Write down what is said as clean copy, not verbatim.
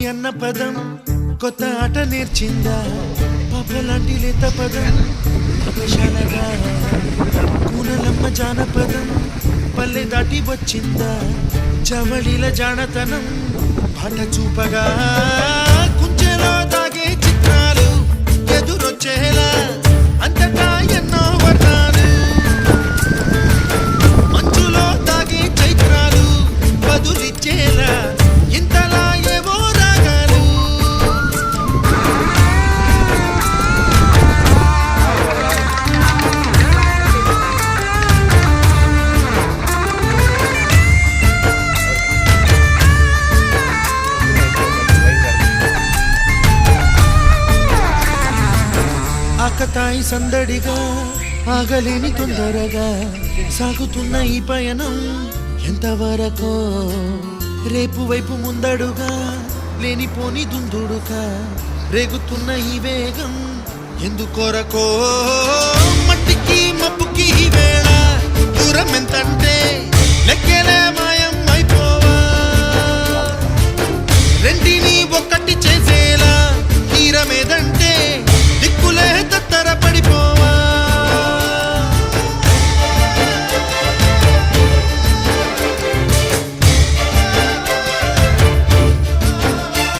అన్న పదం కొత్త ఆట నేర్చిందా పాపలాంటి లేత పదం ప్రశాలగా కూనలమ్మ జానపదం పల్లె దాటి వచ్చిందా చవళిల జానతనం పాట చూపగా కుంచెలో దాగే చిత్రాలు ఎదురొచ్చేలా అంతటా ఎన్నో వర్ణాలు మంచులో దాగే చైత్రాలు బదులిచ్చేలా ఇంతలా ఏవో రాగాలు ఆకతాయి సందడిగా ఆగలేని తొందరగా సాగుతున్న ఈ పయనం ఎంతవరకో రేపు వైపు ముందడుగా లేనిపోని దుందుడుగా రేగుతున్న ఈ వేగం ఎందుకొరకో మట్టి